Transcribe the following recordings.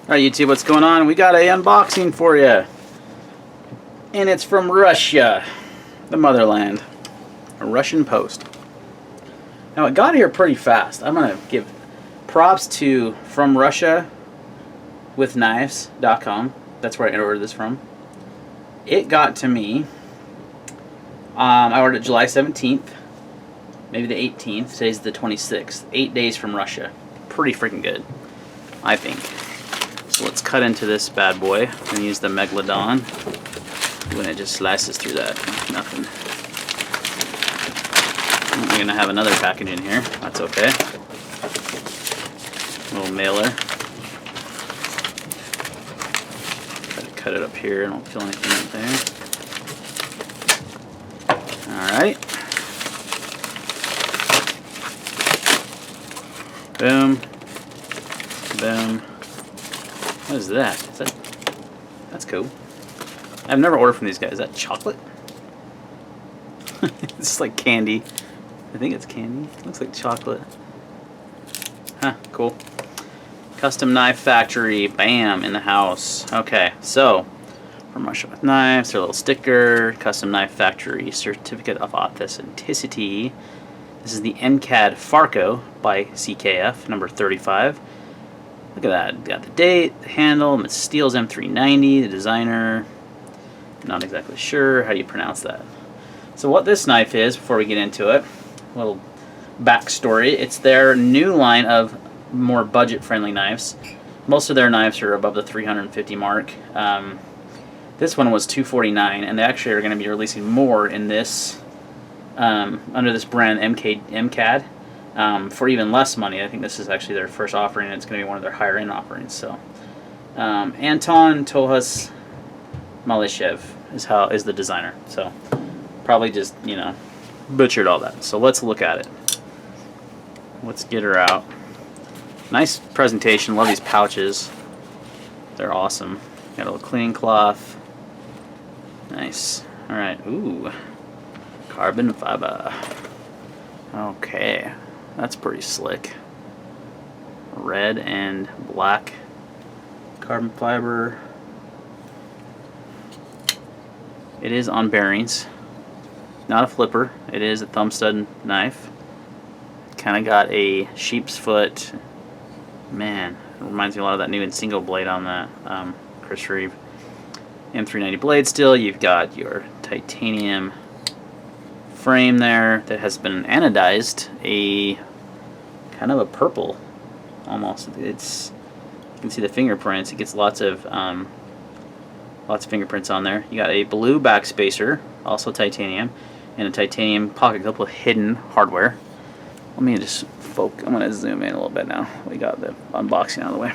Alright YouTube, what's going on? We got a unboxing for you. And it's from Russia, the motherland. A Russian post. Now it got here pretty fast. I'm going to give props to FromRussiaWithKnives.com. That's where I ordered this from. It got to me, I ordered it July 17th, maybe the 18th. Today's the 26th. 8 days from Russia. Pretty freaking good, I think. So let's cut into this bad boy and use the Megalodon when it just slices through that. Nothing. We're going to have another package in here. That's okay. Little mailer. Try to cut it up here. I don't feel anything up there. Alright. Boom. Boom. What is that? That's cool. I've never ordered from these guys. Is that chocolate? It's like candy. I think it's candy. It looks like chocolate. Huh, cool. Custom Knife Factory. Bam, in the house. Okay, so From Russia with Knives, their little sticker. Custom Knife Factory Certificate of Authenticity. This is the MKAD Farko by CKF, number 35. Look at that. Got the date, the handle, Steele's M390, the designer. Not exactly sure how you pronounce that. So what this knife is, before we get into it, a little backstory. It's their new line of more budget-friendly knives. Most of their knives are above the 350 mark. This one was $249, and they actually are going to be releasing more in this under this brand MKAD. For even less money. I think this is actually their first offering, and it's going to be one of their higher end offerings. So, Anton Tohas Malishev is the designer. So, probably just butchered all that. So let's look at it. Let's get her out. Nice presentation. Love these pouches. They're awesome. Got a little cleaning cloth. Nice. All right. Ooh, carbon fiber. Okay. That's pretty slick. Red and black carbon fiber. It is on bearings. Not a flipper. It is a thumb stud knife. Kind of got a sheep's foot. Man, it reminds me a lot of that new Insingo blade on that Chris Reeve M390 blade. Still, you've got your titanium frame there that has been anodized, a kind of a purple almost. It's, you can see the fingerprints. It gets lots of fingerprints on there. You got a blue backspacer, also titanium, and a titanium pocket clip with hidden hardware. Let me just focus. I'm going to zoom in a little bit now. We got the unboxing out of the way,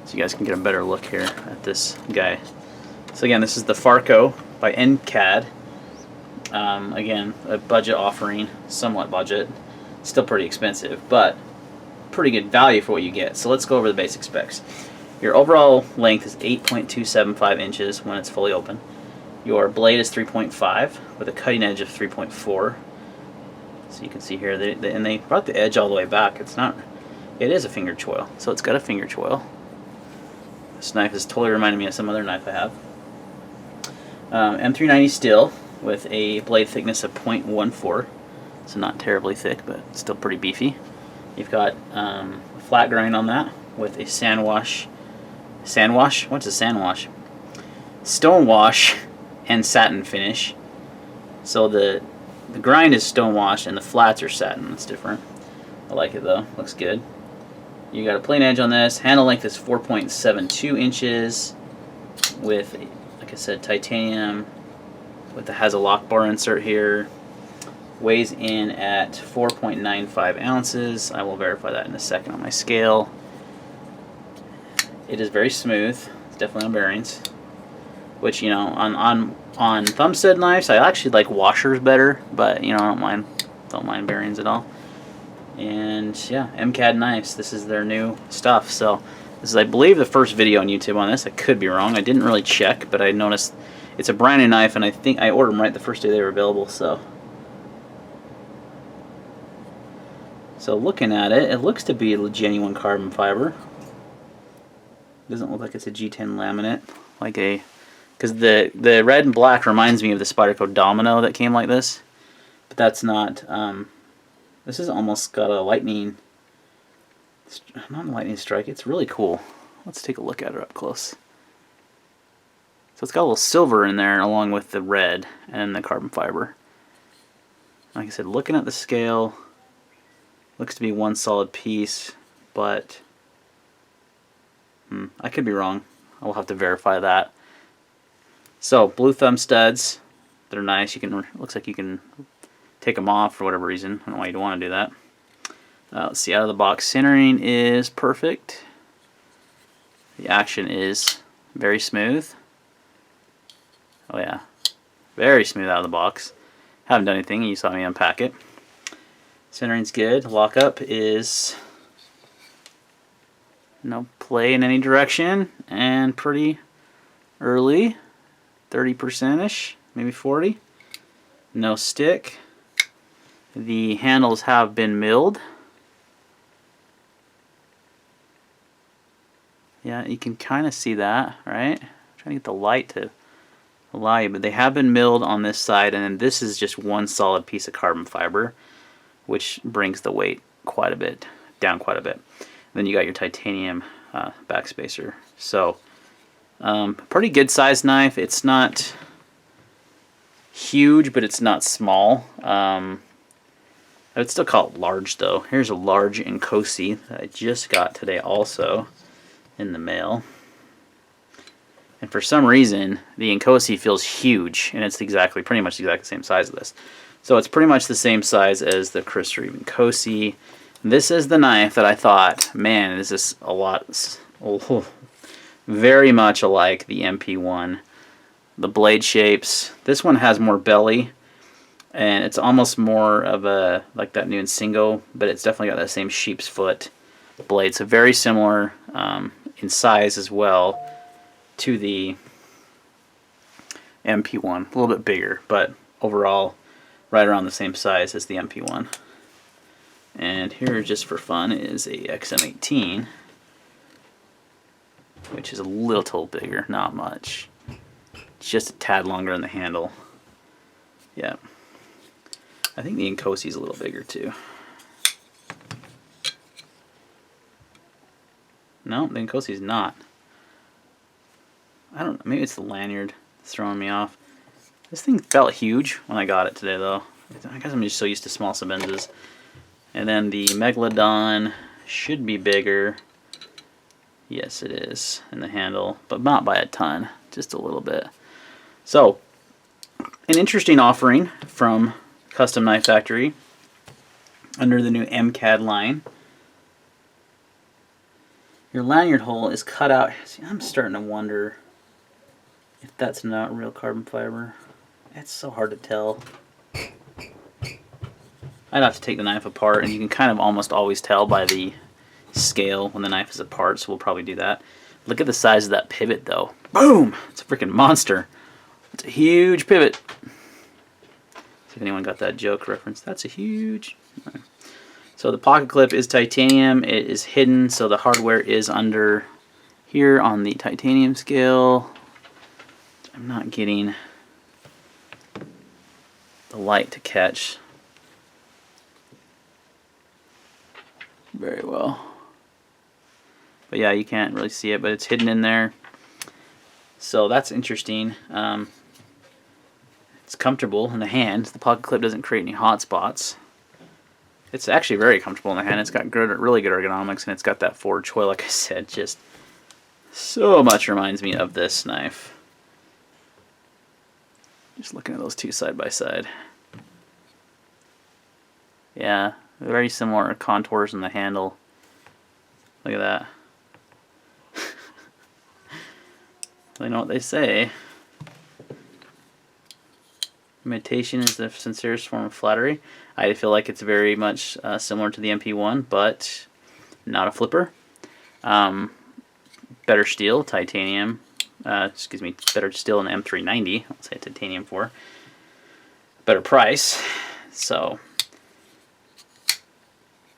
so you guys can get a better look here at this guy. So again, this is the Farko by MKAD. Again, a budget offering, somewhat budget, still pretty expensive, but pretty good value for what you get. So let's go over the basic specs. Your overall length is 8.275 inches when it's fully open. Your blade is 3.5 with a cutting edge of 3.4. So you can see here, and they brought the edge all the way back. It is a finger choil, so it's got a finger choil. This knife is totally reminding me of some other knife I have. M390 steel with a blade thickness of 0.14, so not terribly thick, but still pretty beefy. You've got a flat grind on that with a sandwash. What's a sandwash? Stonewash and satin finish. So the grind is stonewash and the flats are satin. That's different. I like it though. Looks good. You got a plain edge on this. Handle length is 4.72 inches with, like I said, titanium. Has a lock bar insert here. Weighs in at 4.95 ounces. I will verify that in a second on my scale. It is very smooth. It's definitely on bearings. Which, on thumb stud knives, I actually like washers better, but I don't mind bearings at all. And yeah, MKAD knives. This is their new stuff. So this is, I believe, the first video on YouTube on this. I could be wrong. I didn't really check, but I noticed it's a brand new knife, and I think I ordered them right the first day they were available. So looking at it, it looks to be a genuine carbon fiber. Doesn't look like it's a G10 laminate, like a, because the red and black reminds me of the Spyderco Domino that came like this, but that's not. This is almost got a lightning, not a lightning strike. It's really cool. Let's take a look at it up close. So it's got a little silver in there along with the red and the carbon fiber. Like I said, looking at the scale, looks to be one solid piece, but I could be wrong. I'll have to verify that. So blue thumb studs, they're nice. You can, looks like you can take them off for whatever reason. I don't know why you'd want to do that. Let's see, out of the box centering is perfect. The action is very smooth. Oh yeah, very smooth out of the box. Haven't done anything, you saw me unpack it. Centering's good. Lockup is no play in any direction and pretty early, 30%ish, maybe 40. No stick. The handles have been milled. Yeah, you can kind of see that, right? I'm trying to get the light to allow you, but they have been milled on this side, and then this is just one solid piece of carbon fiber, which brings the weight quite a bit down, quite a bit. And then you got your titanium backspacer. So pretty good sized knife. It's not huge, but it's not small. I would still call it large though. Here's a large Inkosi that I just got today also in the mail. And for some reason, the Inkosi feels huge, and it's pretty much the exact same size as this. So it's pretty much the same size as the Chris Reeve Inkosi. This is the knife that I thought, man, this is a lot, very much alike the MP1. The blade shapes, this one has more belly, and it's almost more of a, like that new Insingo, but it's definitely got that same sheep's foot blade. So very similar in size as well to the MP1. A little bit bigger, but overall right around the same size as the MP1. And here, just for fun, is a XM18, which is a little bigger, not much. It's just a tad longer in the handle. Yeah. I think the Inkosi is a little bigger too. No, the Inkosi is not. I don't know, maybe it's the lanyard that's throwing me off. This thing felt huge when I got it today though. I guess I'm just so used to small Sabenzas. And then the Megalodon should be bigger. Yes, it is in the handle, but not by a ton, just a little bit. So, an interesting offering from Custom Knife Factory under the new MKAD line. Your lanyard hole is cut out. See, I'm starting to wonder if that's not real carbon fiber. It's so hard to tell. I'd have to take the knife apart, and you can kind of almost always tell by the scale when the knife is apart, so we'll probably do that. Look at the size of that pivot though. Boom! It's a freaking monster. It's a huge pivot. See if anyone got that joke reference. That's a huge... So the pocket clip is titanium. It is hidden, so the hardware is under here on the titanium scale. I'm not getting the light to catch very well. But yeah, you can't really see it, but it's hidden in there. So that's interesting. It's comfortable in the hand. The pocket clip doesn't create any hot spots. It's actually very comfortable in the hand. It's got good, really good ergonomics, and it's got that forward choil, like I said, just so much reminds me of this knife. Just looking at those two side by side. Yeah, very similar contours in the handle. Look at that. They know what they say. Imitation is the sincerest form of flattery. I feel like it's very much similar to the MP1, but not a flipper. Better steel, titanium. Excuse me, better steel than the M390. I'll say titanium for. Better price. So,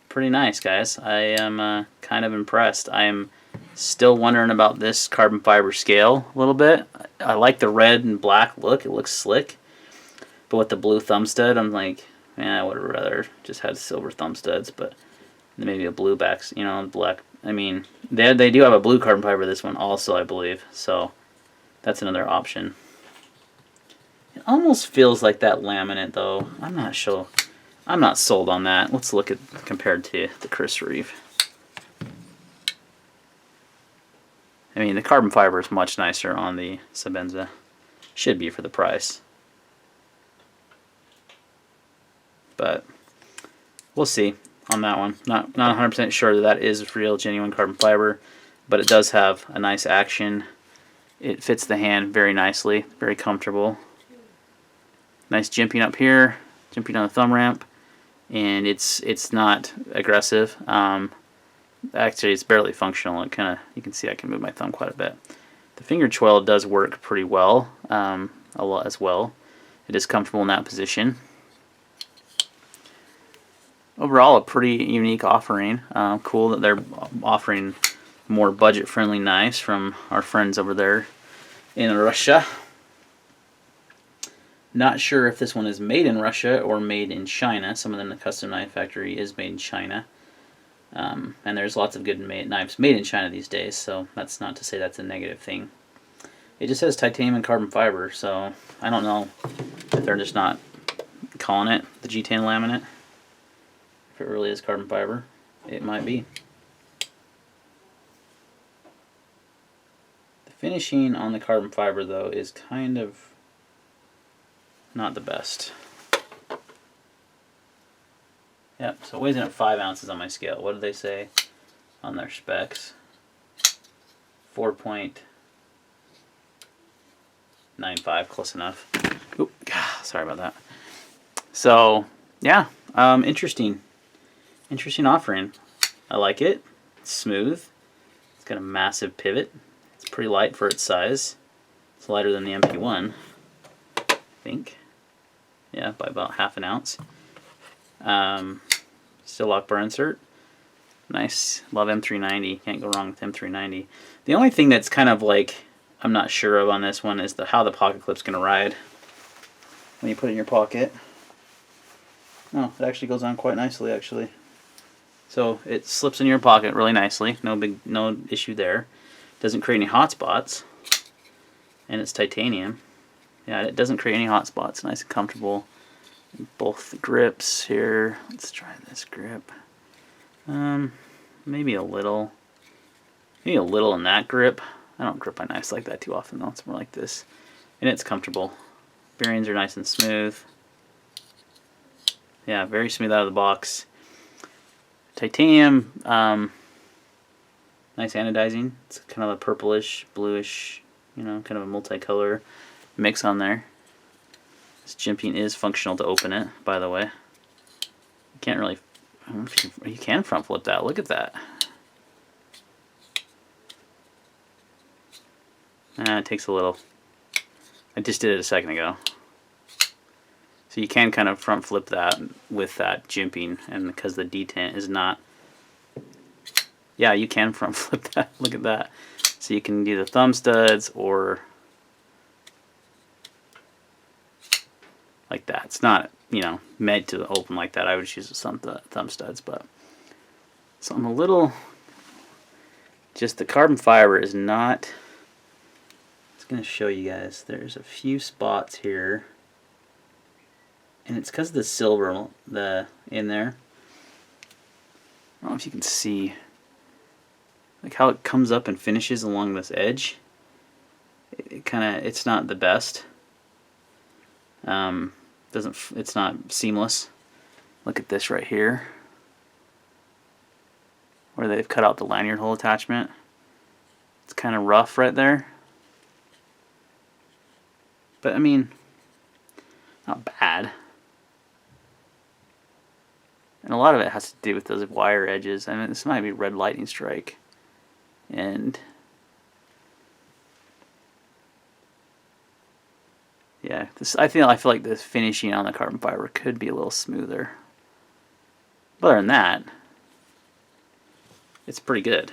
pretty nice, guys. I am kind of impressed. I am Still wondering about this carbon fiber scale a little bit. I like the red and black look. It looks slick. But with the blue thumb stud, I'm like, man, I would have rather just had silver thumb studs, but maybe a blue backs, you know, black. I mean, they do have a blue carbon fiber, this one also, I believe. So that's another option. It almost feels like that laminate, though. I'm not sure. I'm not sold on that. Let's look at compared to the Chris Reeve. I mean, the carbon fiber is much nicer on the Sebenza. Should be for the price. But we'll see on that one. Not 100% sure that is real, genuine carbon fiber, but it does have a nice action. It fits the hand very nicely, very comfortable. Nice jimping up here, jimping on the thumb ramp, and it's not aggressive. Actually, it's barely functional. It kind of, you can see I can move my thumb quite a bit. The finger choil does work pretty well, a lot as well. It is comfortable in that position. Overall, a pretty unique offering. Cool that they're offering more budget-friendly knives from our friends over there in Russia. Not sure if this one is made in Russia or made in China. Some of them, the Custom Knife Factory is made in China. And there's lots of good knives made in China these days, so that's not to say that's a negative thing. It just says titanium and carbon fiber, so I don't know if they're just not calling it the G10 laminate. If it really is carbon fiber, it might be. The finishing on the carbon fiber, though, is kind of not the best. Yep, so it weighs in at 5 ounces on my scale. What did they say on their specs? 4.95, close enough. Oop, sorry about that. So, yeah, interesting. Interesting offering. I like it. It's smooth. It's got a massive pivot. It's pretty light for its size. It's lighter than the MP1, I think. Yeah, by about half an ounce. Still lock bar insert. Nice. Love M390. Can't go wrong with M390. The only thing that's kind of like I'm not sure of on this one is how the pocket clip's going to ride when you put it in your pocket. Oh, it actually goes on quite nicely, actually. So it slips in your pocket really nicely. No issue there. Doesn't create any hot spots. And it's titanium. Yeah, it doesn't create any hot spots. Nice and comfortable. Both grips here. Let's try this grip. Maybe a little in that grip. I don't grip my knives like that too often though. It's more like this. And it's comfortable. Bearings are nice and smooth. Yeah, very smooth out of the box. Titanium, nice anodizing. It's kind of a purplish, bluish, you know, kind of a multicolor mix on there. This jimping is functional to open it, by the way. You can't really, I don't know if you can front flip that. Look at that. It takes a little. I just did it a second ago. So you can kind of front flip that with that jimping, and because the detent is not, yeah, you can front flip that. Look at that. So you can do the thumb studs or like that. It's not, you know, made to open like that. I would use some thumb studs, but so I'm a little, just the carbon fiber is not. I'm going to show you guys. There's a few spots here. And it's because of the silver in there. I don't know if you can see like how it comes up and finishes along this edge. It's not the best. It's not seamless. Look at this right here, where they've cut out the lanyard hole attachment. It's kind of rough right there. But I mean, not bad. And a lot of it has to do with those wire edges. I mean, this might be red lightning strike. And yeah, I feel like the finishing on the carbon fiber could be a little smoother. But other than that, it's pretty good.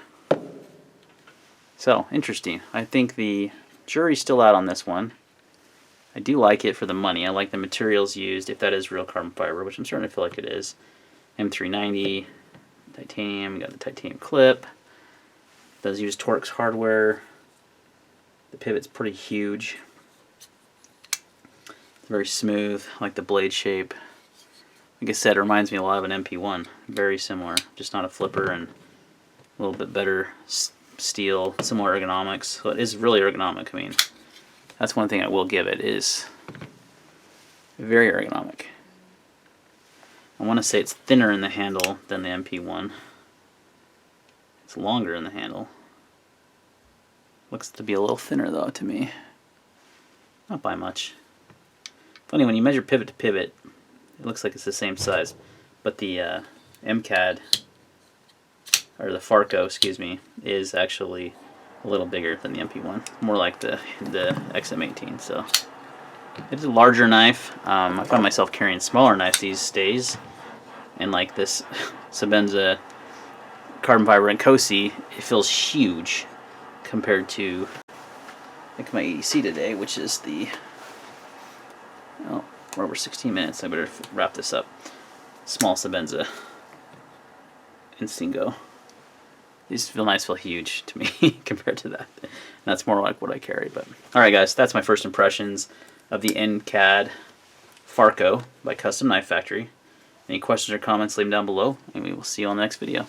So, interesting. I think the jury's still out on this one. I do like it for the money. I like the materials used, if that is real carbon fiber, which I'm starting to feel like it is. M390, titanium, we got the titanium clip. It does use Torx hardware. The pivot's pretty huge. It's very smooth, I like the blade shape. Like I said, it reminds me a lot of an MP1. Very similar, just not a flipper and a little bit better steel, similar ergonomics. So it is really ergonomic. I mean, that's one thing I will give it, is very ergonomic. I want to say it's thinner in the handle than the MP1. It's longer in the handle. Looks to be a little thinner though to me. Not by much. Funny, when you measure pivot to pivot, it looks like it's the same size, but the MKAD, or the Farko, excuse me, is actually a little bigger than the MP1. More like the XM18. So it's a larger knife. I find myself carrying smaller knives these days, and like this Sebenza carbon fiber and Cosi, it feels huge compared to like my EDC today, which is the, well, we're over 16 minutes. I better wrap this up. Small Sebenza Instingo. These knives feel huge to me compared to that. And that's more like what I carry. But alright guys, that's my first impressions of the MKAD Farko by Custom Knife Factory. Any questions or comments, leave them down below, and we will see you on the next video.